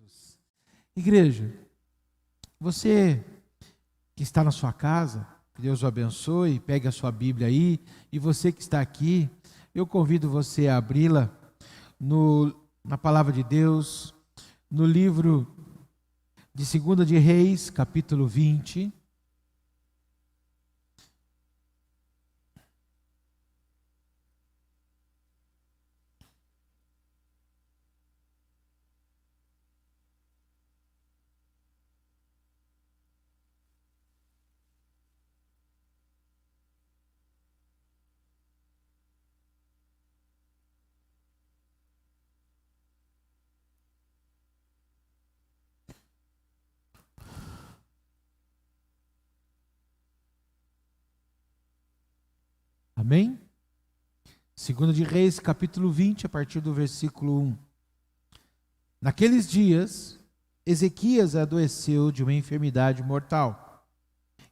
Jesus. Igreja, você que está na sua casa, que Deus o abençoe, pegue a sua Bíblia aí, e você que está aqui, eu convido você a abri-la na Palavra de Deus, no livro de 2 de Reis, capítulo 20. Amém? 2 de Reis, capítulo 20, a partir do versículo 1. Naqueles dias, Ezequias adoeceu de uma enfermidade mortal,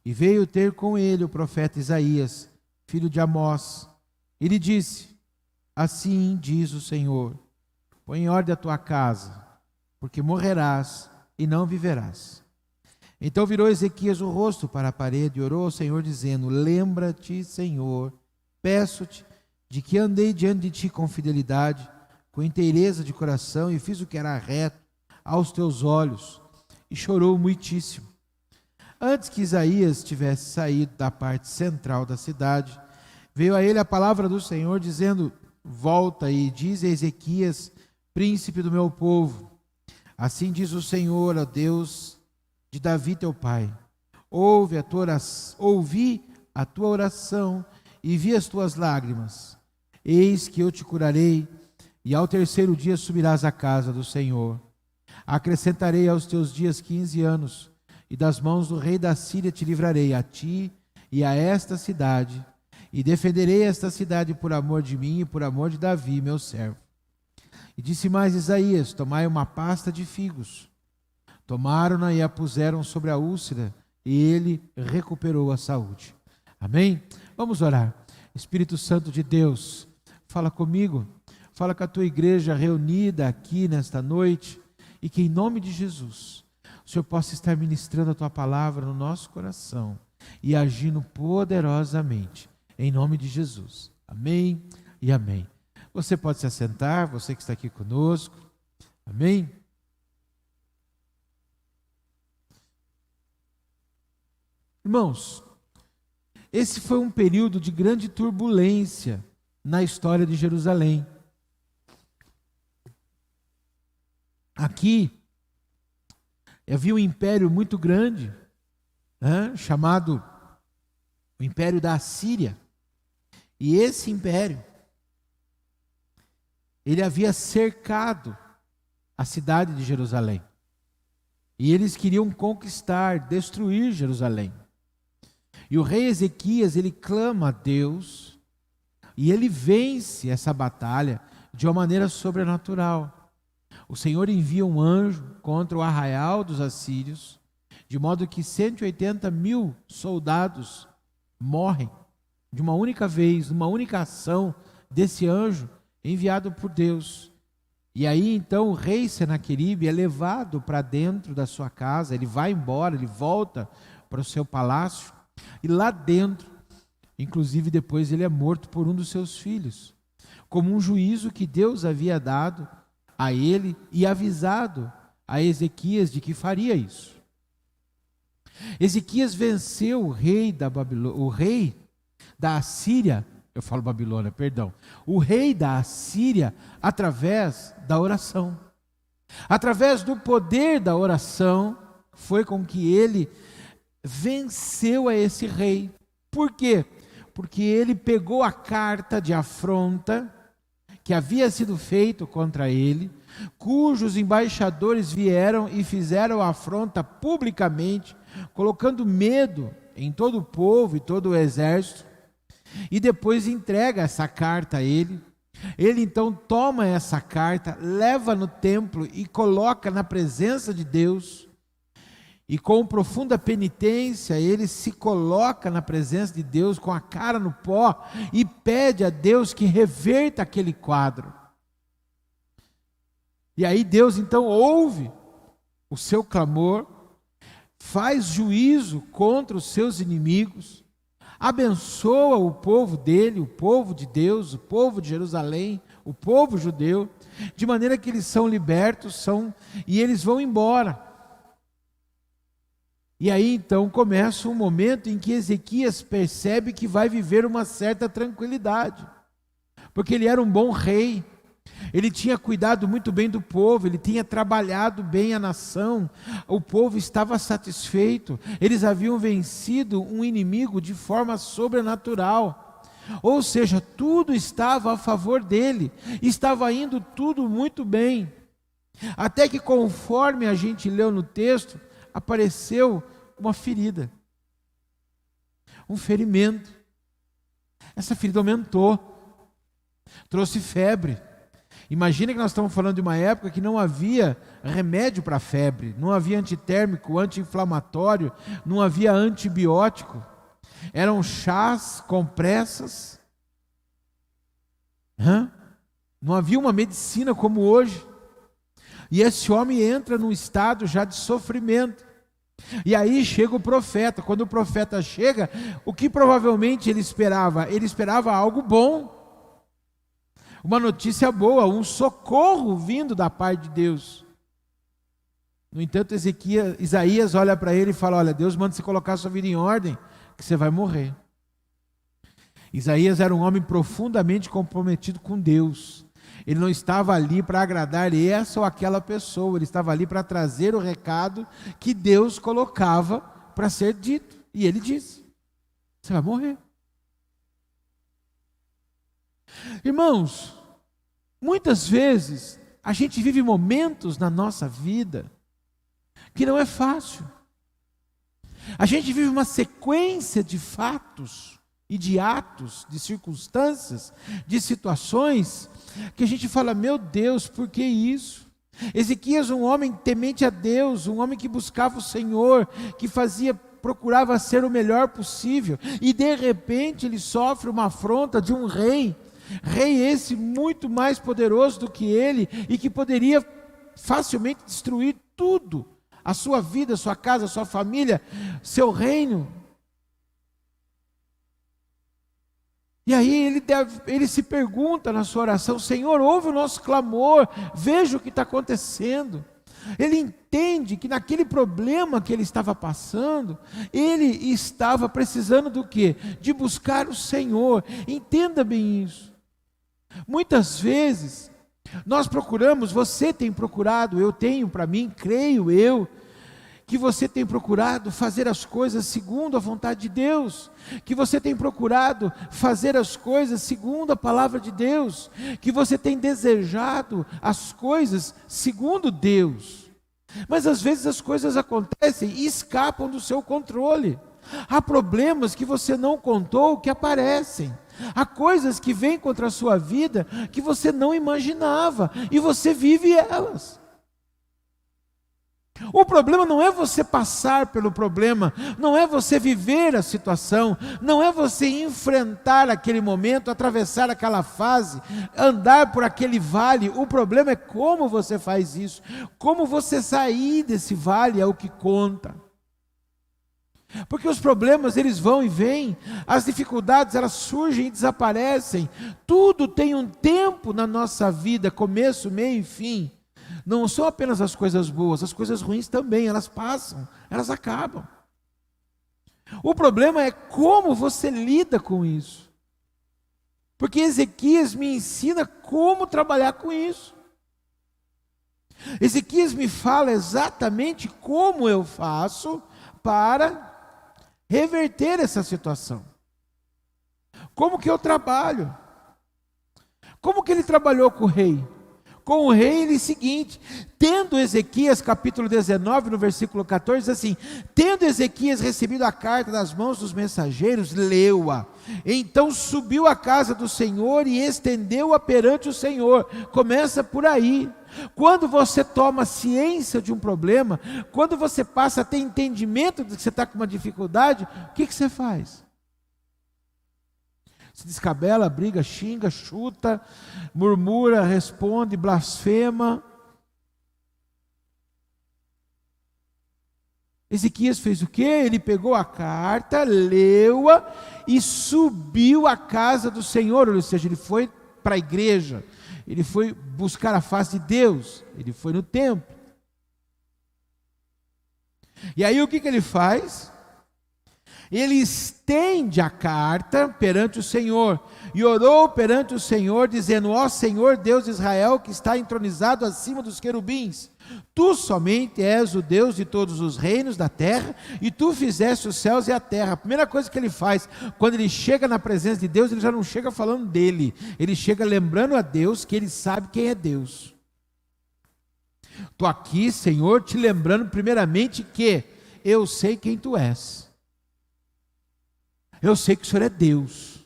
e veio ter com ele o profeta Isaías, filho de Amós. E lhe disse: assim diz o Senhor, põe em ordem a tua casa, porque morrerás e não viverás. Então virou Ezequias o rosto para a parede e orou ao Senhor, dizendo: lembra-te, Senhor, peço-te, de que andei diante de ti com fidelidade, com inteireza de coração, e fiz o que era reto aos teus olhos. E chorou muitíssimo. Antes que Isaías tivesse saído da parte central da cidade, veio a ele a palavra do Senhor, dizendo: volta e diz a Ezequias, príncipe do meu povo: assim diz o Senhor, ó Deus de Davi teu pai, ouvi a tua oração e vi as tuas lágrimas. Eis que eu te curarei, e ao terceiro dia subirás à casa do Senhor. Acrescentarei aos teus dias 15 anos, e das mãos do rei da Síria te livrarei, a ti e a esta cidade, e defenderei esta cidade por amor de mim e por amor de Davi, meu servo. E disse mais Isaías: tomai uma pasta de figos. Tomaram-na e a puseram sobre a úlcera, e ele recuperou a saúde. Amém? Vamos orar. Espírito Santo de Deus, fala comigo, fala com a tua igreja reunida aqui nesta noite, e que em nome de Jesus, o Senhor possa estar ministrando a tua palavra no nosso coração e agindo poderosamente, em nome de Jesus. Amém e amém. Você pode se assentar, você que está aqui conosco. Amém? Irmãos, esse foi um período de grande turbulência na história de Jerusalém. Aqui havia um império muito grande, chamado o Império da Assíria. E esse império, ele havia cercado a cidade de Jerusalém. E eles queriam conquistar, destruir Jerusalém. E o rei Ezequias, ele clama a Deus, e ele vence essa batalha de uma maneira sobrenatural. O Senhor envia um anjo contra o arraial dos assírios, de modo que 180.000 soldados morrem de uma única vez, numa única ação desse anjo enviado por Deus. E aí então o rei Senaqueribe é levado para dentro da sua casa, ele vai embora, ele volta para o seu palácio, e lá dentro, inclusive depois ele é morto por um dos seus filhos, como um juízo que Deus havia dado a ele e avisado a Ezequias de que faria isso. Ezequias venceu o rei da Assíria, o rei da Assíria através da oração. Através do poder da oração, foi com que ele venceu a esse rei. Por quê? Porque ele pegou a carta de afronta que havia sido feito contra ele, cujos embaixadores vieram e fizeram afronta publicamente, colocando medo em todo o povo e todo o exército, e depois entrega essa carta a ele. Ele então toma essa carta, leva no templo e coloca na presença de Deus, e com profunda penitência ele se coloca na presença de Deus com a cara no pó e pede a Deus que reverta aquele quadro. E aí Deus então ouve o seu clamor, faz juízo contra os seus inimigos, abençoa o povo dele, o povo de Deus, o povo de Jerusalém, o povo judeu, de maneira que eles são libertos, e eles vão embora. E aí então começa um momento em que Ezequias percebe que vai viver uma certa tranquilidade, porque ele era um bom rei, ele tinha cuidado muito bem do povo, ele tinha trabalhado bem a nação, o povo estava satisfeito, eles haviam vencido um inimigo de forma sobrenatural, ou seja, tudo estava a favor dele, estava indo tudo muito bem, até que conforme a gente leu no texto, apareceu uma ferida, um ferimento, essa ferida aumentou, trouxe febre. Imagina que nós estamos falando de uma época que não havia remédio para febre, não havia antitérmico, anti-inflamatório, não havia antibiótico, eram chás, compressas, não havia uma medicina como hoje, e esse homem entra num estado já de sofrimento, e aí chega o profeta. Quando o profeta chega, o que provavelmente ele esperava algo bom, uma notícia boa, um socorro vindo da parte de Deus. No entanto, Isaías olha para ele e fala: olha, Deus manda você colocar sua vida em ordem, que você vai morrer. Isaías era um homem profundamente comprometido com Deus. Ele não estava ali para agradar essa ou aquela pessoa, ele estava ali para trazer o recado que Deus colocava para ser dito. E ele disse: você vai morrer. Irmãos, muitas vezes a gente vive momentos na nossa vida que não é fácil. A gente vive uma sequência de fatos e de atos, de circunstâncias, de situações, que a gente fala: meu Deus, por que isso? Ezequias, um homem temente a Deus, um homem que buscava o Senhor, que procurava ser o melhor possível, e de repente ele sofre uma afronta de um rei esse muito mais poderoso do que ele, e que poderia facilmente destruir tudo, a sua vida, a sua casa, a sua família, seu reino. E aí ele se pergunta na sua oração: Senhor, ouve o nosso clamor, veja o que está acontecendo. Ele entende que naquele problema que ele estava passando, ele estava precisando do quê? De buscar o Senhor. Entenda bem isso. Muitas vezes nós procuramos, você tem procurado, eu tenho para mim, creio eu, que você tem procurado fazer as coisas segundo a vontade de Deus, que você tem procurado fazer as coisas segundo a palavra de Deus, que você tem desejado as coisas segundo Deus, mas às vezes as coisas acontecem e escapam do seu controle. Há problemas que você não contou que aparecem, há coisas que vêm contra a sua vida que você não imaginava, e você vive elas. O problema não é você passar pelo problema, não é você viver a situação, não é você enfrentar aquele momento, atravessar aquela fase, andar por aquele vale. O problema é como você faz isso, como você sair desse vale é o que conta. Porque os problemas, eles vão e vêm, as dificuldades, elas surgem e desaparecem. Tudo tem um tempo na nossa vida, começo, meio e fim. Não são apenas as coisas boas, as coisas ruins também, elas passam, elas acabam. O problema é como você lida com isso. Porque Ezequias me ensina como trabalhar com isso. Ezequias me fala exatamente como eu faço para reverter essa situação. Como que eu trabalho? Como que ele trabalhou com o rei? Com o rei ele é o seguinte: tendo Ezequias, capítulo 19, no versículo 14, diz assim: tendo Ezequias recebido a carta das mãos dos mensageiros, leu-a, então subiu à casa do Senhor e estendeu-a perante o Senhor. Começa por aí. Quando você toma ciência de um problema, quando você passa a ter entendimento de que você está com uma dificuldade, o que você faz? Se descabela, briga, xinga, chuta, murmura, responde, blasfema. Ezequias fez o quê? Ele pegou a carta, leu-a e subiu à casa do Senhor, ou seja, ele foi para a igreja, ele foi buscar a face de Deus, ele foi no templo. E aí o que ele faz? Ele estende a carta perante o Senhor, e orou perante o Senhor, dizendo: ó Senhor Deus de Israel, que está entronizado acima dos querubins, tu somente és o Deus de todos os reinos da terra, e tu fizeste os céus e a terra. A primeira coisa que ele faz, quando ele chega na presença de Deus, ele já não chega falando dele, ele chega lembrando a Deus que ele sabe quem é Deus. Estou aqui, Senhor, te lembrando primeiramente que eu sei quem tu és. Eu sei que o Senhor é Deus.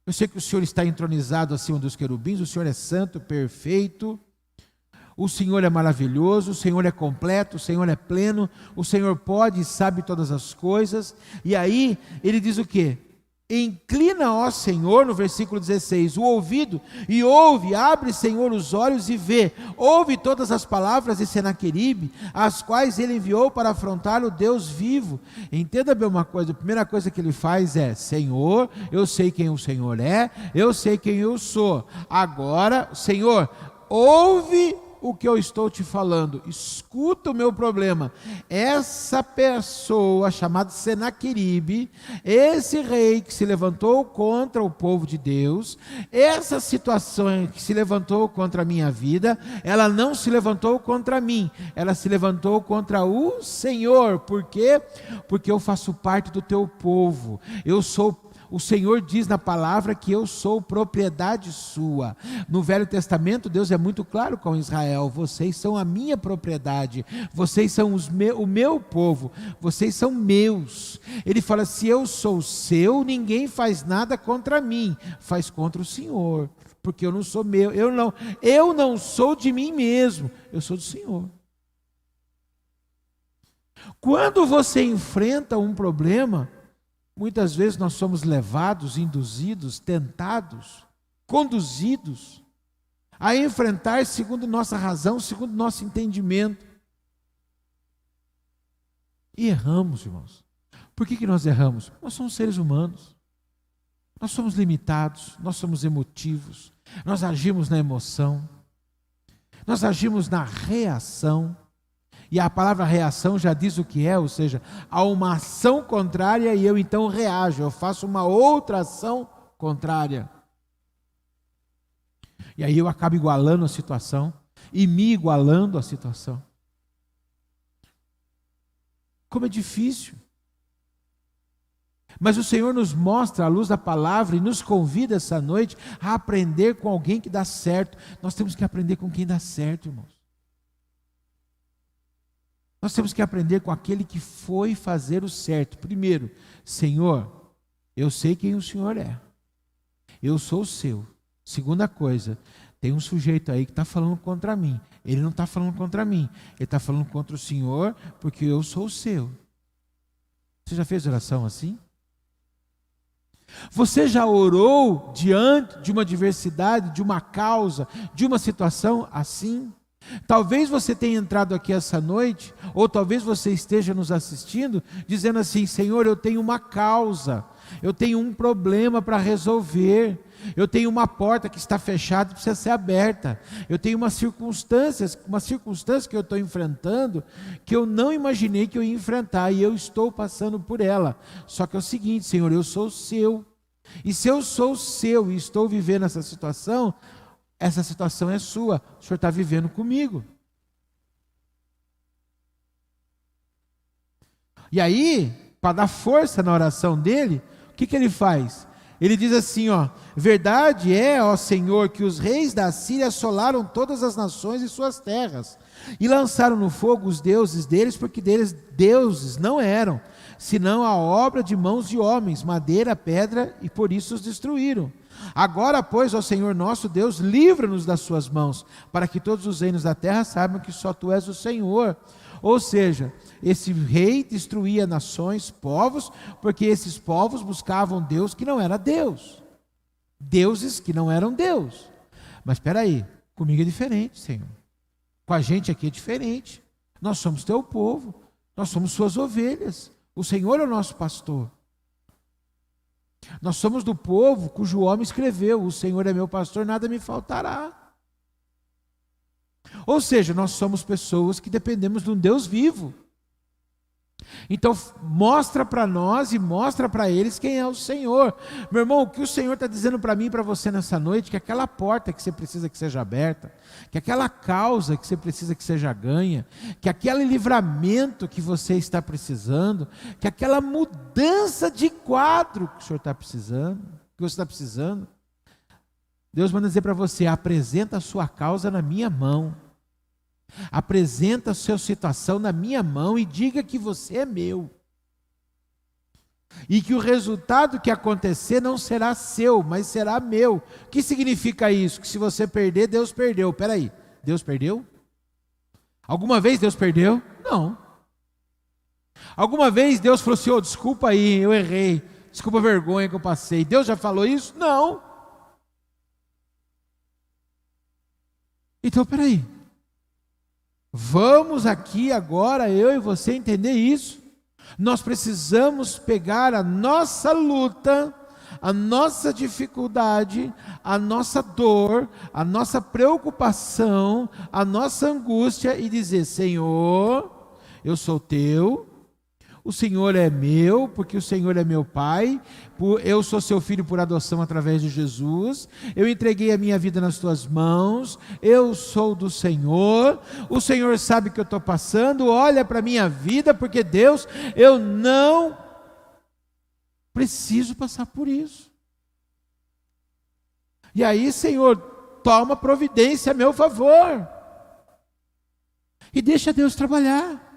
Eu sei que o Senhor está entronizado acima dos querubins, o Senhor é santo, perfeito, o Senhor é maravilhoso, o Senhor é completo, o Senhor é pleno, o Senhor pode e sabe todas as coisas. E aí ele diz o quê? Inclina, ó Senhor, no versículo 16, o ouvido e ouve, abre, Senhor, os olhos e vê, ouve todas as palavras de Senaqueribe, as quais ele enviou para afrontar o Deus vivo. Entenda bem uma coisa, a primeira coisa que ele faz é: Senhor, eu sei quem o Senhor é, eu sei quem eu sou. Agora, Senhor, ouve o que eu estou te falando, escuta o meu problema. Essa pessoa chamada Senaqueribe, esse rei que se levantou contra o povo de Deus, essa situação que se levantou contra a minha vida, ela não se levantou contra mim, ela se levantou contra o Senhor. Por quê? Porque eu faço parte do teu povo, o Senhor diz na palavra que eu sou propriedade sua. No Velho Testamento, Deus é muito claro com Israel: vocês são a minha propriedade, vocês são o meu povo, vocês são meus. Ele fala: se eu sou seu, ninguém faz nada contra mim, faz contra o Senhor, porque eu não sou meu, eu não sou de mim mesmo, eu sou do Senhor. Quando você enfrenta um problema, muitas vezes nós somos levados, induzidos, tentados, conduzidos a enfrentar segundo nossa razão, segundo nosso entendimento. E erramos, irmãos. Por que nós erramos? Nós somos seres humanos. Nós somos limitados, nós somos emotivos, nós agimos na emoção, nós agimos na reação. E a palavra reação já diz o que é, ou seja, há uma ação contrária e eu então reajo, eu faço uma outra ação contrária. E aí eu acabo igualando a situação e me igualando à situação. Como é difícil. Mas o Senhor nos mostra a luz da palavra e nos convida essa noite a aprender com alguém que dá certo. Nós temos que aprender com quem dá certo, irmãos. Nós temos que aprender com aquele que foi fazer o certo. Primeiro, Senhor, eu sei quem o Senhor é. Eu sou o seu. Segunda coisa, tem um sujeito aí que está falando contra mim. Ele não está falando contra mim. Ele está falando contra o Senhor, porque eu sou o seu. Você já fez oração assim? Você já orou diante de uma adversidade, de uma causa, de uma situação assim? Talvez você tenha entrado aqui essa noite, ou talvez você esteja nos assistindo, dizendo assim: Senhor, eu tenho uma causa, eu tenho um problema para resolver, eu tenho uma porta que está fechada e precisa ser aberta, eu tenho uma circunstância que eu estou enfrentando, que eu não imaginei que eu ia enfrentar, e eu estou passando por ela. Só que é o seguinte, Senhor, eu sou seu, e se eu sou seu e estou vivendo essa situação é sua, o Senhor está vivendo comigo. E aí, para dar força na oração dele, o que ele faz? Ele diz assim, verdade é, ó Senhor, que os reis da Síria assolaram todas as nações e suas terras, e lançaram no fogo os deuses deles, porque deles deuses não eram, senão a obra de mãos de homens, madeira, pedra, e por isso os destruíram. Agora, pois, ó Senhor nosso Deus, livra-nos das suas mãos, para que todos os reinos da terra saibam que só tu és o Senhor. Ou seja, esse rei destruía nações, povos, porque esses povos buscavam Deus que não era Deus, deuses que não eram Deus. Mas espera aí, comigo é diferente, Senhor. Com a gente aqui é diferente. Nós somos teu povo. Nós somos suas ovelhas. O Senhor é o nosso pastor. Nós somos do povo cujo homem escreveu: o Senhor é meu pastor, nada me faltará. Ou seja, nós somos pessoas que dependemos de um Deus vivo. Então mostra para nós e mostra para eles quem é o Senhor. Meu irmão, o que o Senhor está dizendo para mim e para você nessa noite, que aquela porta que você precisa que seja aberta, que aquela causa que você precisa que seja ganha, que aquele livramento que você está precisando, que aquela mudança de quadro que o Senhor está precisando, que você está precisando, Deus manda dizer para você: apresenta a sua causa na minha mão. Apresenta a sua situação na minha mão e diga que você é meu. E que o resultado que acontecer não será seu, mas será meu. O que significa isso? Que se você perder, Deus perdeu. Espera aí, Deus perdeu? Alguma vez Deus perdeu? Não. Alguma vez Deus falou assim: desculpa aí, eu errei. Desculpa a vergonha que eu passei. Deus já falou isso? Não. Então, espera aí. Vamos aqui agora, eu e você, entender isso. Nós precisamos pegar a nossa luta, a nossa dificuldade, a nossa dor, a nossa preocupação, a nossa angústia e dizer: Senhor, eu sou teu, o Senhor é meu, porque o Senhor é meu Pai, eu sou seu filho por adoção através de Jesus, eu entreguei a minha vida nas tuas mãos, eu sou do Senhor, o Senhor sabe o que eu estou passando, olha para a minha vida, porque Deus, eu não preciso passar por isso. E aí, Senhor, toma providência a meu favor, e deixa Deus trabalhar.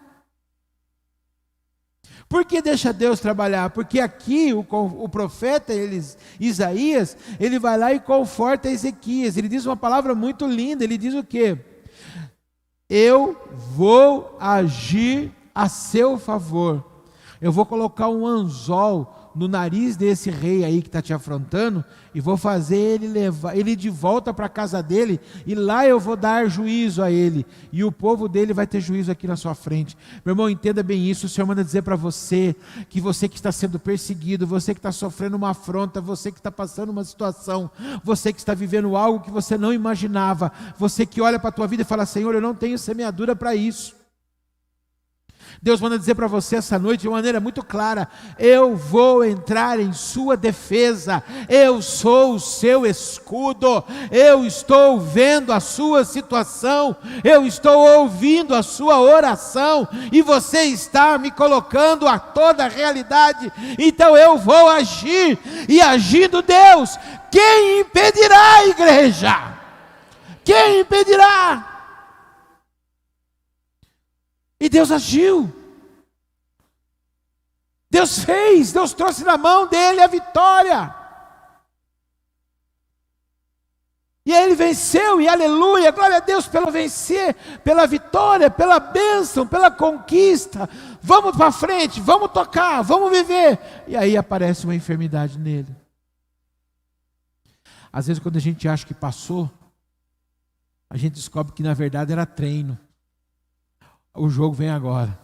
Por que deixa Deus trabalhar? Porque aqui o profeta Isaías, ele vai lá e conforta Ezequias. Ele diz uma palavra muito linda, ele diz o quê? Eu vou agir a seu favor. Eu vou colocar um anzol no nariz desse rei aí que está te afrontando, e vou fazer ele levar ele de volta para a casa dele, e lá eu vou dar juízo a ele, e o povo dele vai ter juízo aqui na sua frente. Meu irmão, entenda bem isso. O Senhor manda dizer para você que está sendo perseguido, você que está sofrendo uma afronta, você que está passando uma situação, você que está vivendo algo que você não imaginava, você que olha para a tua vida e fala: Senhor, eu não tenho semeadura para isso. Deus manda dizer para você essa noite de uma maneira muito clara: eu vou entrar em sua defesa, eu sou o seu escudo, eu estou vendo a sua situação, eu estou ouvindo a sua oração, e você está me colocando a toda a realidade, então eu vou agir, e agindo Deus, quem impedirá, igreja? Quem impedirá? E Deus agiu, Deus fez, Deus trouxe na mão dele a vitória, e ele venceu, e aleluia, glória a Deus pelo vencer, pela vitória, pela bênção, pela conquista. Vamos para frente, vamos tocar, vamos viver. E aí aparece uma enfermidade nele. Às vezes, quando a gente acha que passou, a gente descobre que na verdade era treino. O jogo vem agora.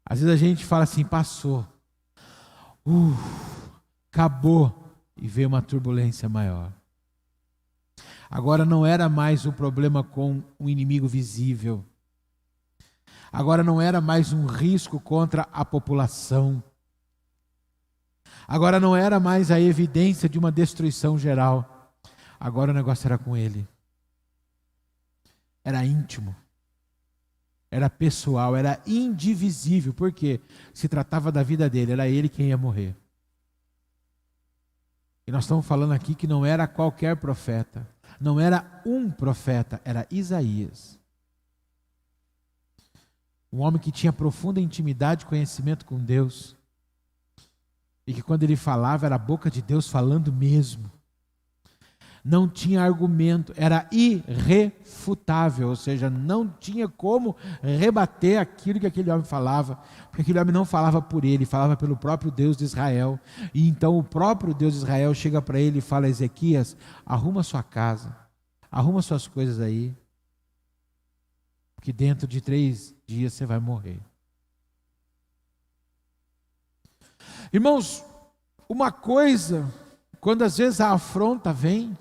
Às vezes a gente fala assim: passou, acabou, e veio uma turbulência maior. Agora não era mais um problema com um inimigo visível. Agora não era mais um risco contra a população. Agora não era mais a evidência de uma destruição geral. Agora o negócio era com ele. Era íntimo. Era pessoal, era indivisível. Por quê? Se tratava da vida dele, era ele quem ia morrer. E nós estamos falando aqui que não era qualquer profeta, não era um profeta, era Isaías. Um homem que tinha profunda intimidade e conhecimento com Deus, e que quando ele falava, era a boca de Deus falando mesmo. Não tinha argumento, era irrefutável, ou seja, não tinha como rebater aquilo que aquele homem falava, porque aquele homem não falava por ele, falava pelo próprio Deus de Israel. E então o próprio Deus de Israel chega para ele e fala: Ezequias, arruma sua casa, arruma suas coisas aí, porque dentro de 3 dias você vai morrer. Irmãos, uma coisa, quando às vezes a afronta vem,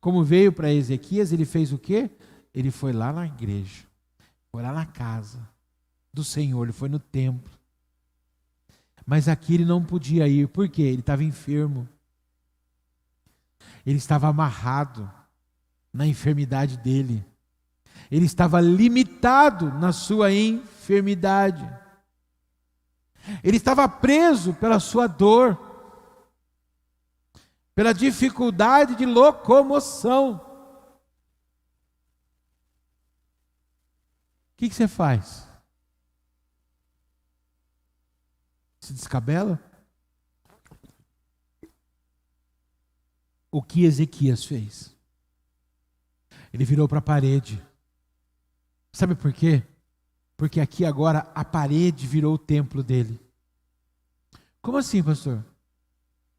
como veio para Ezequias, ele fez o quê? Ele foi lá na igreja, foi lá na casa do Senhor, ele foi no templo. Mas aqui ele não podia ir, por quê? Ele estava enfermo. Ele estava amarrado na enfermidade dele. Ele estava limitado na sua enfermidade. Ele estava preso pela sua dor, pela dificuldade de locomoção. O que você faz? Se descabela? O que Ezequias fez? Ele virou para a parede. Sabe por quê? Porque aqui agora a parede virou o templo dele. Como assim, pastor?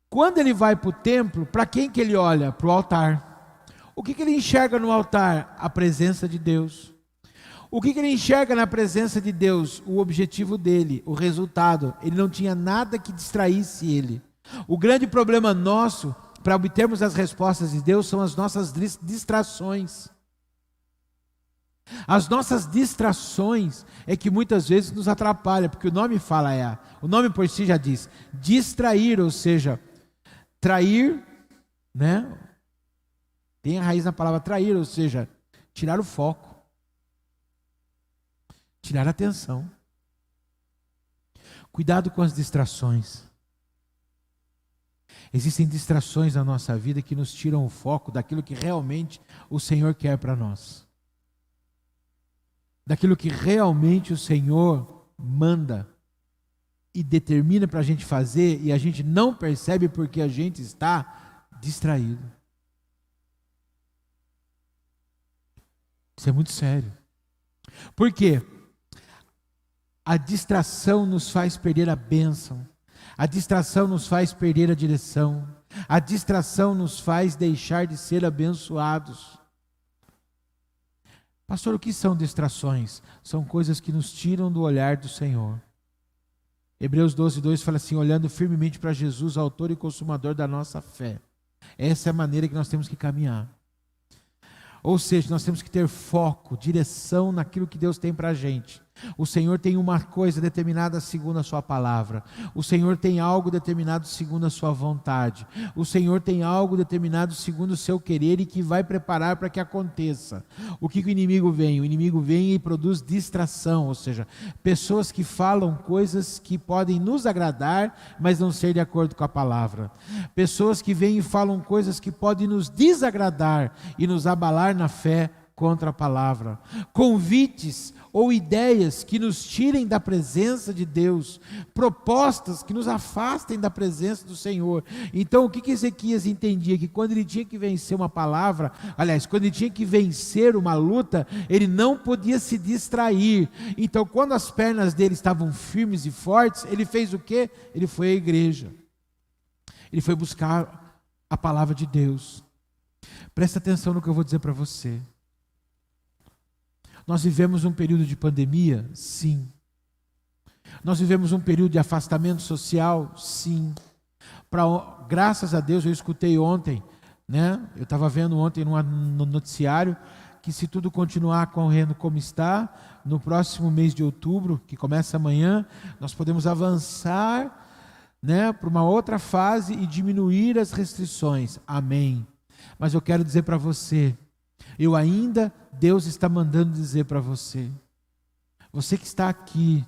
Quando ele vai para o templo, para quem que ele olha? Para o altar. O que ele enxerga no altar? A presença de Deus. O que ele enxerga na presença de Deus? O objetivo dele, o resultado. Ele não tinha nada que distraísse ele. O grande problema nosso, para obtermos as respostas de Deus, são as nossas distrações. As nossas distrações é que muitas vezes nos atrapalham, porque o nome fala, o nome por si já diz, distrair, ou seja, trair, né? Tem a raiz na palavra trair, ou seja, tirar o foco, tirar a atenção. Cuidado com as distrações. Existem distrações na nossa vida que nos tiram o foco daquilo que realmente o Senhor quer para nós. Daquilo que realmente o Senhor manda e determina para a gente fazer, e a gente não percebe porque a gente está distraído. Isso é muito sério. Por quê? A distração nos faz perder a bênção. A distração nos faz perder a direção. A distração nos faz deixar de ser abençoados. Pastor, o que são distrações? São coisas que nos tiram do olhar do Senhor. Hebreus 12:2 fala assim, olhando firmemente para Jesus, autor e consumador da nossa fé. Essa é a maneira que nós temos que caminhar. Ou seja, nós temos que ter foco, direção naquilo que Deus tem para a gente. O Senhor tem uma coisa determinada segundo a sua palavra. O Senhor tem algo determinado segundo a sua vontade. O Senhor tem algo determinado segundo o seu querer e que vai preparar para que aconteça. O que o inimigo vem? O inimigo vem e produz distração, ou seja, pessoas que falam coisas que podem nos agradar, mas não ser de acordo com a palavra. Pessoas que vêm e falam coisas que podem nos desagradar e nos abalar na fé contra a palavra. Convites ou ideias que nos tirem da presença de Deus, propostas que nos afastem da presença do Senhor. Então o que Ezequias entendia? Que quando ele tinha que vencer uma palavra, quando ele tinha que vencer uma luta, ele não podia se distrair. Então quando as pernas dele estavam firmes e fortes, ele fez o quê? Ele foi à igreja. Ele foi buscar a palavra de Deus. Presta atenção no que eu vou dizer para você. Nós vivemos um período de pandemia? Sim. Nós vivemos um período de afastamento social? Sim. Graças a Deus, eu escutei ontem, eu estava vendo ontem no noticiário, que se tudo continuar correndo como está, no próximo mês de outubro, que começa amanhã, nós podemos avançar, para uma outra fase e diminuir as restrições. Amém. Mas eu quero dizer para você, Deus está mandando dizer para você, você que está aqui,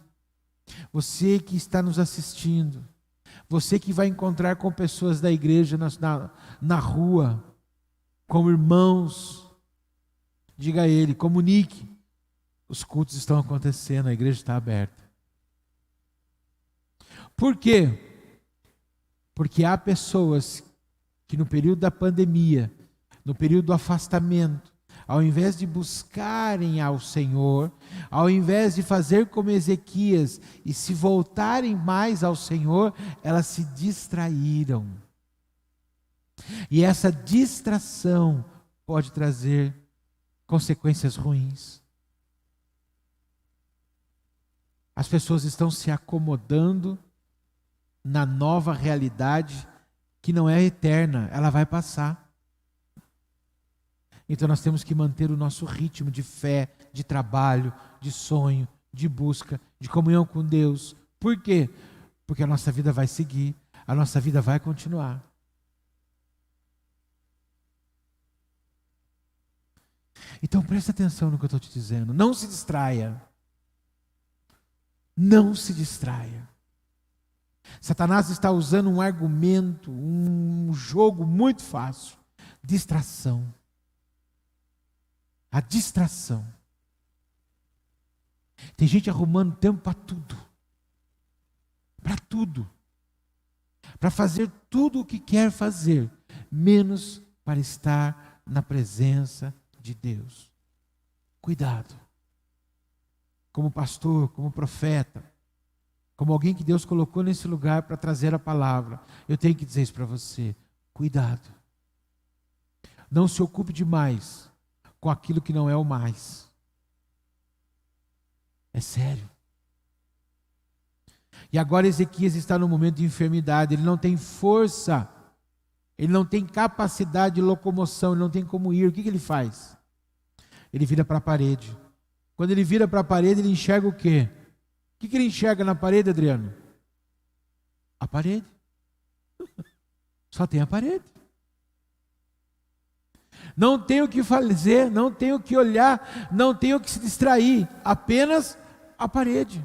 você que está nos assistindo, você que vai encontrar com pessoas da igreja na rua, como irmãos, diga a ele, comunique, os cultos estão acontecendo, a igreja está aberta. Por quê? Porque há pessoas que no período da pandemia, no período do afastamento, ao invés de buscarem ao Senhor, ao invés de fazer como Ezequias e se voltarem mais ao Senhor, elas se distraíram. E essa distração pode trazer consequências ruins. As pessoas estão se acomodando na nova realidade que não é eterna, ela vai passar. Então nós temos que manter o nosso ritmo de fé, de trabalho, de sonho, de busca, de comunhão com Deus. Por quê? Porque a nossa vida vai seguir, a nossa vida vai continuar. Então presta atenção no que eu estou te dizendo. Não se distraia. Não se distraia. Satanás está usando um argumento, um jogo muito fácil. Distração. A distração. Tem gente arrumando tempo para tudo. Para tudo. Para fazer tudo o que quer fazer, menos para estar na presença de Deus. Cuidado. Como pastor, como profeta, como alguém que Deus colocou nesse lugar para trazer a palavra, eu tenho que dizer isso para você. Cuidado. Não se ocupe demais com aquilo que não é o mais. É sério. E agora Ezequias está no momento de enfermidade, ele não tem força, ele não tem capacidade de locomoção, ele não tem como ir. O que ele faz? Ele vira para a parede. Quando ele vira para a parede, ele enxerga o quê? O que ele enxerga na parede, Adriano? A parede. Só tem a parede. Não tem o que fazer, não tem o que olhar, não tem o que se distrair, apenas a parede.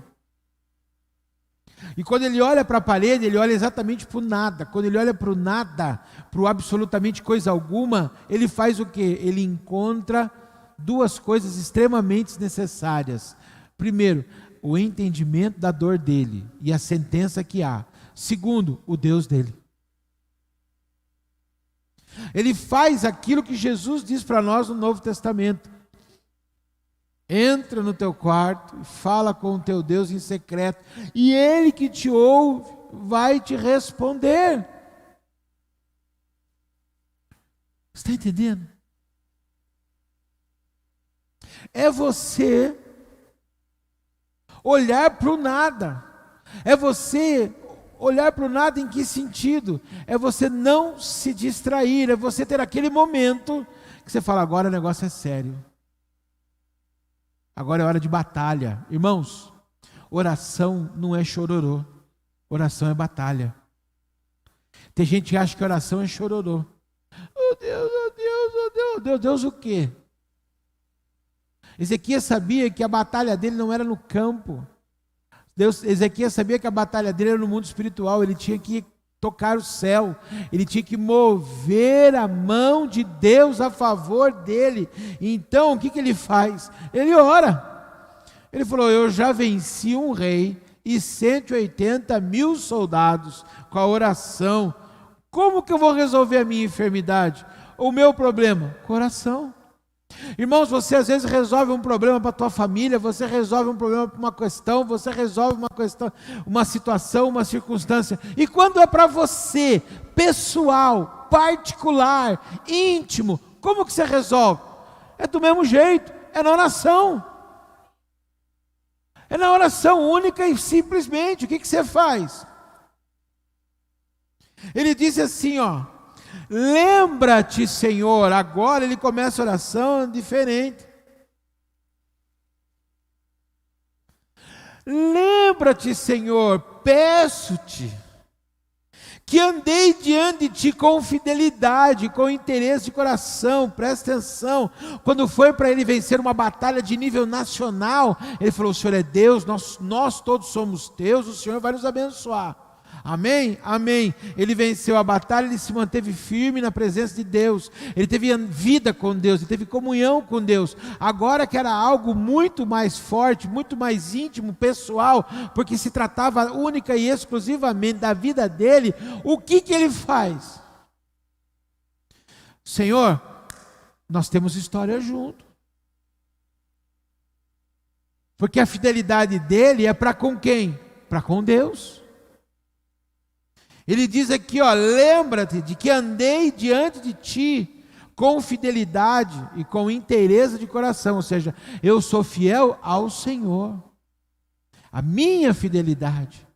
E quando ele olha para a parede, ele olha exatamente para o nada. Quando ele olha para o nada, para o absolutamente coisa alguma, ele faz o quê? Ele encontra duas coisas extremamente necessárias. Primeiro, o entendimento da dor dele e a sentença que há. Segundo, o Deus dele. Ele faz aquilo que Jesus diz para nós no Novo Testamento. Entra no teu quarto e fala com o teu Deus em secreto, e Ele que te ouve vai te responder. Está entendendo? É você olhar para o nada. É você olhar para o nada em que sentido? É você não se distrair, é você ter aquele momento que você fala, agora o negócio é sério. Agora é hora de batalha. Irmãos, oração não é chororô. Oração é batalha. Tem gente que acha que oração é chororô. Oh Deus, oh Deus, oh Deus, oh Deus, Deus o quê? Ezequias sabia que a batalha dele não era no campo. Ezequias sabia que a batalha dele era no mundo espiritual. Ele tinha que tocar o céu, ele tinha que mover a mão de Deus a favor dele. Então o que ele faz? Ele ora. Ele falou, eu já venci um rei e 180.000 soldados com a oração. Como que eu vou resolver a minha enfermidade? O meu problema? Coração. Irmãos, você às vezes resolve um problema para a tua família, você resolve um problema para uma questão, você resolve uma questão, uma situação, uma circunstância. E quando é para você, pessoal, particular, íntimo, como que você resolve? É do mesmo jeito, é na oração. É na oração única e simplesmente. O que você faz? Ele diz assim, lembra-te, Senhor. Agora ele começa a oração diferente. Lembra-te, Senhor, peço-te que andei diante de ti com fidelidade, com interesse de coração. Presta atenção, quando foi para ele vencer uma batalha de nível nacional, ele falou, o Senhor é Deus, nós todos somos teus, o Senhor vai nos abençoar. Amém? Amém. Ele venceu a batalha, ele se manteve firme na presença de Deus, ele teve vida com Deus, ele teve comunhão com Deus. Agora que era algo muito mais forte, muito mais íntimo, pessoal, porque se tratava única e exclusivamente da vida dele, o que ele faz? Senhor, nós temos história junto. Porque a fidelidade dele é para com quem? Para com Deus. Ele diz aqui, lembra-te de que andei diante de ti com fidelidade e com inteireza de coração, ou seja, eu sou fiel ao Senhor. A minha fidelidade.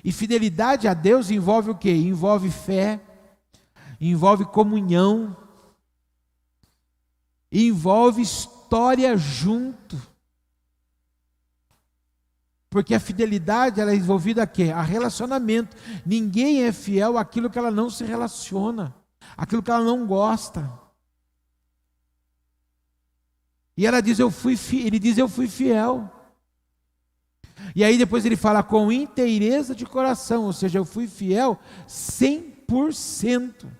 E fidelidade a Deus envolve o quê? Envolve fé, envolve comunhão, envolve história junto. Porque a fidelidade ela é envolvida a quê? A relacionamento. Ninguém é fiel àquilo que ela não se relaciona, àquilo que ela não gosta. E ela diz, ele diz, eu fui fiel. E aí depois ele fala com inteireza de coração, ou seja, eu fui fiel 100%.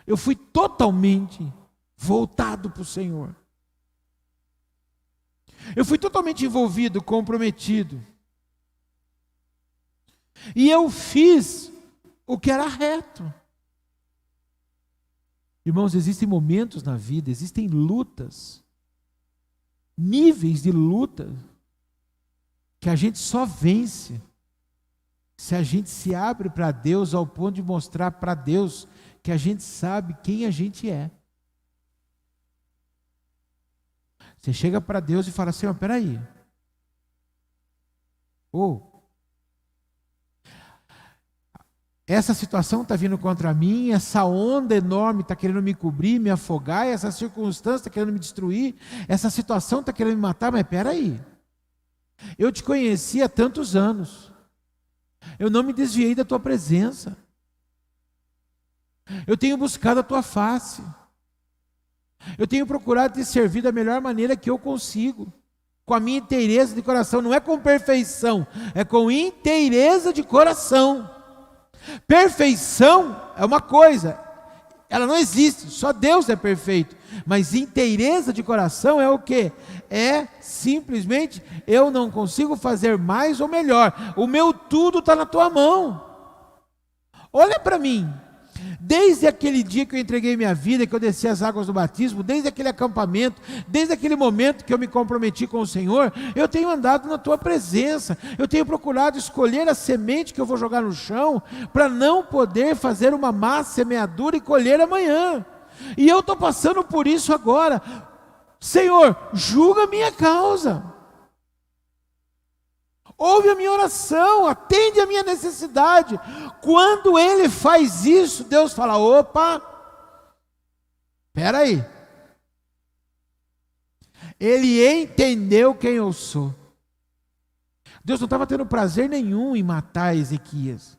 Eu fui totalmente voltado para o Senhor. Eu fui totalmente envolvido, comprometido. E eu fiz o que era reto. Irmãos, existem momentos na vida, existem lutas, níveis de luta, que a gente só vence se a gente se abre para Deus ao ponto de mostrar para Deus que a gente sabe quem a gente é. Você chega para Deus e fala assim, ó, peraí. Essa situação está vindo contra mim, essa onda enorme está querendo me cobrir, me afogar, essa circunstância está querendo me destruir, essa situação está querendo me matar, mas peraí. Eu te conheci há tantos anos. Eu não me desviei da tua presença. Eu tenho buscado a tua face. Eu tenho procurado te servir da melhor maneira que eu consigo, com a minha inteireza de coração. Não é com perfeição, é com inteireza de coração. Perfeição é uma coisa, ela não existe, só Deus é perfeito. Mas inteireza de coração é o quê? É simplesmente, eu não consigo fazer mais ou melhor, o meu tudo está na tua mão. Olha para mim. Desde aquele dia que eu entreguei minha vida, que eu desci as águas do batismo, desde aquele acampamento, desde aquele momento que eu me comprometi com o Senhor, eu tenho andado na tua presença, eu tenho procurado escolher a semente que eu vou jogar no chão, para não poder fazer uma má semeadura e colher amanhã. E eu estou passando por isso agora. Senhor, julga a minha causa. Ouve a minha oração, atende a minha necessidade. Quando Ele faz isso, Deus fala, opa, espera aí. Ele entendeu quem eu sou. Deus não estava tendo prazer nenhum em matar Ezequias.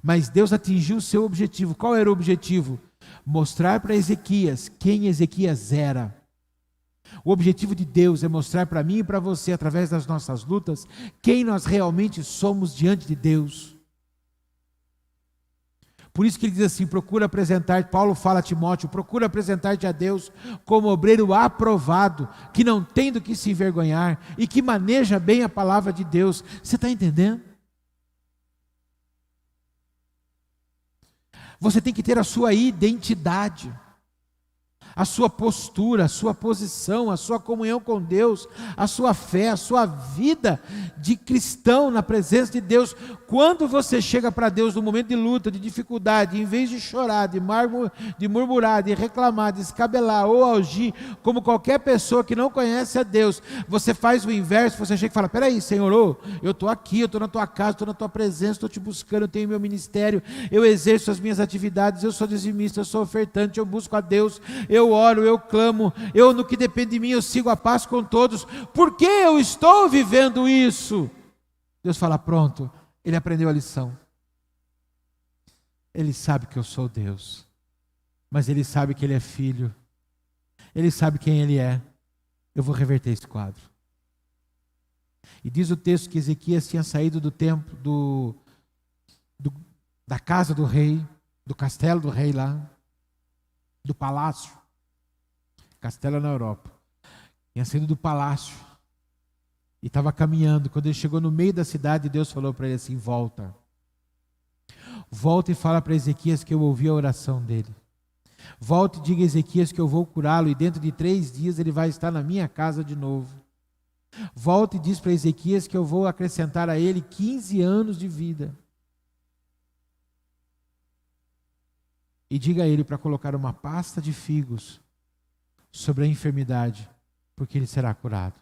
Mas Deus atingiu o seu objetivo. Qual era o objetivo? Mostrar para Ezequias quem Ezequias era. O objetivo de Deus é mostrar para mim e para você, através das nossas lutas, quem nós realmente somos diante de Deus. Por isso que ele diz assim, procura apresentar, Paulo fala a Timóteo, procura apresentar-te a Deus como obreiro aprovado, que não tem do que se envergonhar e que maneja bem a palavra de Deus. Você está entendendo? Você tem que ter a sua identidade, a sua postura, a sua posição, a sua comunhão com Deus, a sua fé, a sua vida de cristão na presença de Deus. Quando você chega para Deus no momento de luta, de dificuldade, em vez de chorar, de murmurar, de reclamar, de escabelar ou agir como qualquer pessoa que não conhece a Deus, você faz o inverso, você chega e fala, peraí Senhor, eu estou aqui, eu estou na tua casa, estou na tua presença, estou te buscando, eu tenho meu ministério, eu exerço as minhas atividades, eu sou dizimista, eu sou ofertante, eu busco a Deus, eu oro, eu clamo, eu no que depende de mim, eu sigo a paz com todos. Por que eu estou vivendo isso? Deus fala, pronto, ele aprendeu a lição. Ele sabe que eu sou Deus, mas ele sabe que ele é filho, ele sabe quem ele é. Eu vou reverter esse quadro. E diz o texto que Ezequias tinha saído do templo, da casa do rei, do castelo do rei lá, do palácio. Castelo na Europa. Tinha saído do palácio e estava caminhando. Quando ele chegou no meio da cidade, Deus falou para ele assim, volta. Volta e fala para Ezequias que eu ouvi a oração dele. Volta e diga a Ezequias que eu vou curá-lo e dentro de 3 dias ele vai estar na minha casa de novo. Volta e diz para Ezequias que eu vou acrescentar a ele 15 anos de vida. E diga a ele para colocar uma pasta de figos sobre a enfermidade, porque ele será curado.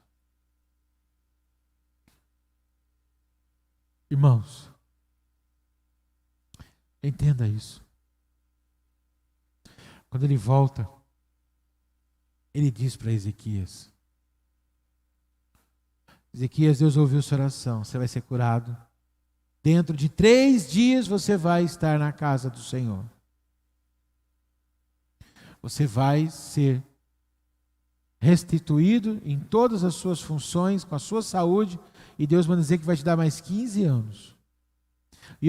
Irmãos, entenda isso. Quando ele volta, ele diz para Ezequias: Ezequias, Deus ouviu sua oração, você vai ser curado. Dentro de 3 dias você vai estar na casa do Senhor. Você vai ser restituído em todas as suas funções, com a sua saúde, e Deus manda dizer que vai te dar mais 15 anos. E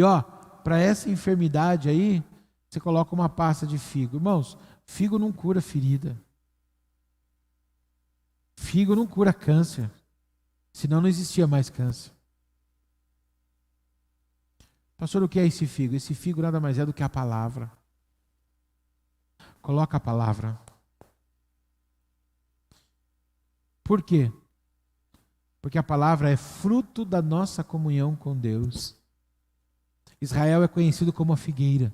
para essa enfermidade aí, você coloca uma pasta de figo. Irmãos, figo não cura ferida. Figo não cura câncer. Senão não existia mais câncer. Pastor, o que é esse figo? Esse figo nada mais é do que a palavra. Coloca a palavra. Por quê? Porque a palavra é fruto da nossa comunhão com Deus. Israel é conhecido como a figueira.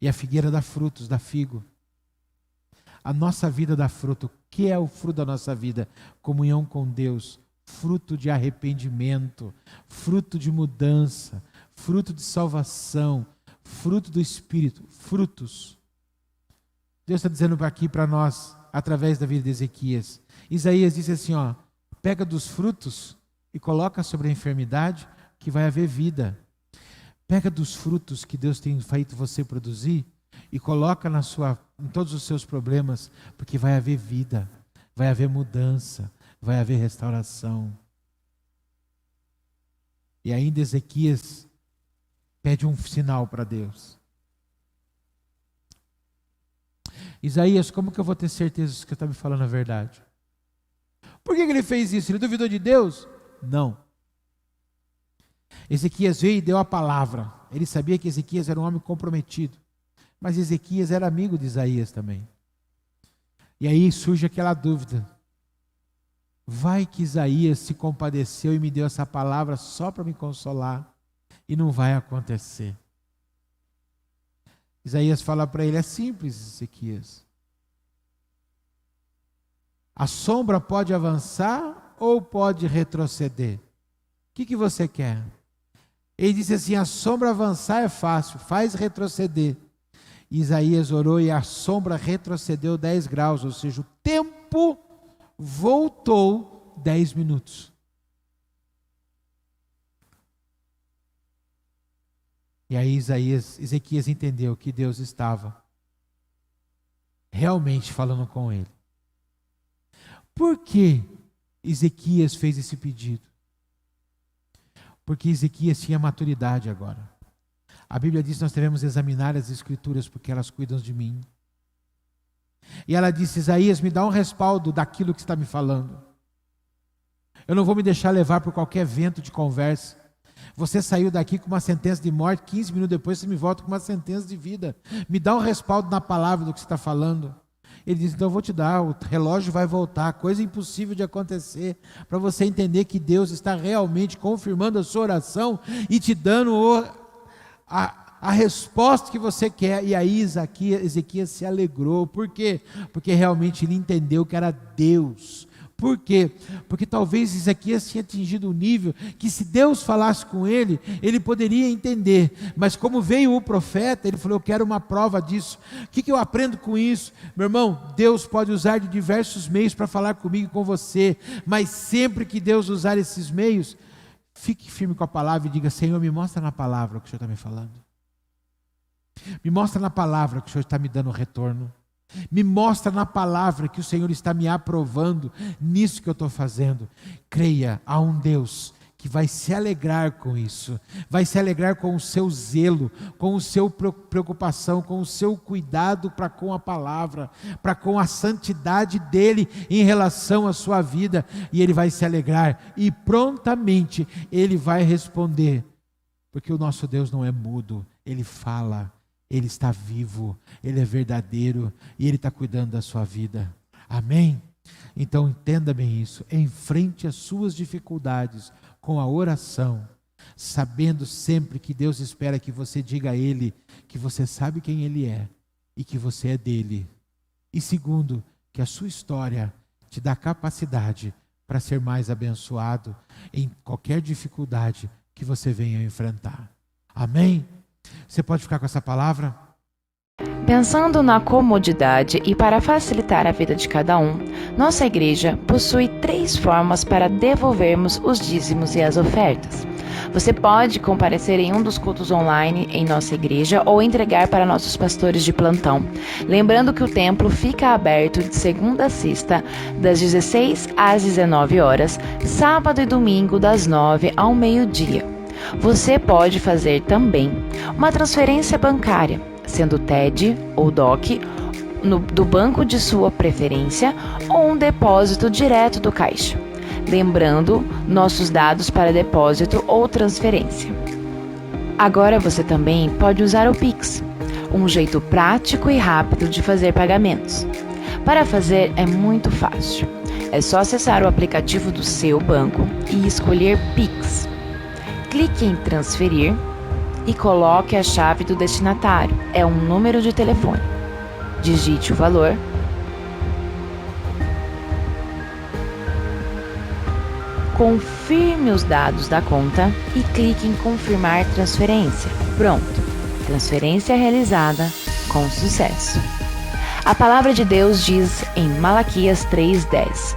E a figueira dá frutos, dá figo. A nossa vida dá fruto. O que é o fruto da nossa vida? Comunhão com Deus. Fruto de arrependimento. Fruto de mudança. Fruto de salvação. Fruto do Espírito. Frutos. Deus está dizendo aqui para nós, através da vida de Ezequias. Isaías disse assim, pega dos frutos e coloca sobre a enfermidade, que vai haver vida. Pega dos frutos que Deus tem feito você produzir e coloca em todos os seus problemas, porque vai haver vida, vai haver mudança, vai haver restauração. E ainda Ezequias pede um sinal para Deus. Isaías, como que eu vou ter certeza que você está me falando a verdade? Por que ele fez isso? Ele duvidou de Deus? Não. Ezequias veio e deu a palavra. Ele sabia que Ezequias era um homem comprometido. Mas Ezequias era amigo de Isaías também. E aí surge aquela dúvida. Vai que Isaías se compadeceu e me deu essa palavra só para me consolar. E não vai acontecer. Isaías fala para ele, é simples, Ezequias. A sombra pode avançar ou pode retroceder? O que você quer? Ele disse assim, a sombra avançar é fácil, faz retroceder. Isaías orou e a sombra retrocedeu 10 graus, ou seja, o tempo voltou 10 minutos. E aí Ezequias entendeu que Deus estava realmente falando com ele. Por que Ezequias fez esse pedido? Porque Ezequias tinha maturidade agora. A Bíblia diz que nós devemos examinar as Escrituras porque elas cuidam de mim. E ela disse, Isaías, me dá um respaldo daquilo que você está me falando. Eu não vou me deixar levar por qualquer vento de conversa. Você saiu daqui com uma sentença de morte, 15 minutos depois você me volta com uma sentença de vida. Me dá um respaldo na palavra do que você está falando. Ele diz, então eu vou te dar, o relógio vai voltar, coisa impossível de acontecer, para você entender que Deus está realmente confirmando a sua oração e te dando a resposta que você quer. E aí Ezequias se alegrou. Por quê? Porque realmente ele entendeu que era Deus. Por quê? Porque talvez Ezequias tinha atingido um nível que se Deus falasse com ele, ele poderia entender. Mas como veio o profeta, ele falou, eu quero uma prova disso. O que eu aprendo com isso? Meu irmão, Deus pode usar de diversos meios para falar comigo e com você. Mas sempre que Deus usar esses meios, fique firme com a palavra e diga, Senhor, me mostra na palavra o que o Senhor está me falando. Me mostra na palavra que o Senhor está me dando retorno. Me mostra na palavra que o Senhor está me aprovando nisso que eu estou fazendo. Creia, há um Deus que vai se alegrar com isso, vai se alegrar com o seu zelo, com o seu preocupação, com o seu cuidado para com a palavra, para com a santidade dele em relação à sua vida, e ele vai se alegrar e prontamente ele vai responder, porque o nosso Deus não é mudo, ele fala. Ele está vivo, Ele é verdadeiro e Ele está cuidando da sua vida. Amém? Então entenda bem isso. Enfrente as suas dificuldades com a oração, sabendo sempre que Deus espera que você diga a Ele que você sabe quem Ele é e que você é dele. E segundo, que a sua história te dá capacidade para ser mais abençoado em qualquer dificuldade que você venha enfrentar. Amém? Você pode ficar com essa palavra? Pensando na comodidade e para facilitar a vida de cada um, nossa igreja possui 3 formas para devolvermos os dízimos e as ofertas. Você pode comparecer em um dos cultos online em nossa igreja ou entregar para nossos pastores de plantão. Lembrando que o templo fica aberto de segunda a sexta, das 16 às 19 horas, sábado e domingo das 9 ao meio-dia. Você pode fazer também uma transferência bancária, sendo TED ou DOC, do banco de sua preferência, ou um depósito direto do caixa. Lembrando nossos dados para depósito ou transferência. Agora você também pode usar o Pix, um jeito prático e rápido de fazer pagamentos. Para fazer é muito fácil. É só acessar o aplicativo do seu banco e escolher Pix. Clique em transferir e coloque a chave do destinatário. É um número de telefone. Digite o valor. Confirme os dados da conta e clique em confirmar transferência. Pronto. Transferência realizada com sucesso. A palavra de Deus diz em Malaquias 3:10: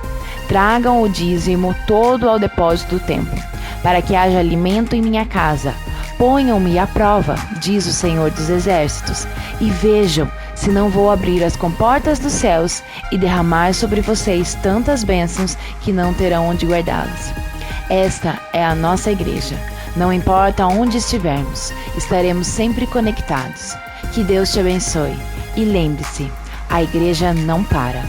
Tragam o dízimo todo ao depósito do templo, para que haja alimento em minha casa. Ponham-me à prova, diz o Senhor dos Exércitos, e vejam se não vou abrir as comportas dos céus e derramar sobre vocês tantas bênçãos que não terão onde guardá-las. Esta é a nossa igreja. Não importa onde estivermos, estaremos sempre conectados. Que Deus te abençoe. E lembre-se, a igreja não para.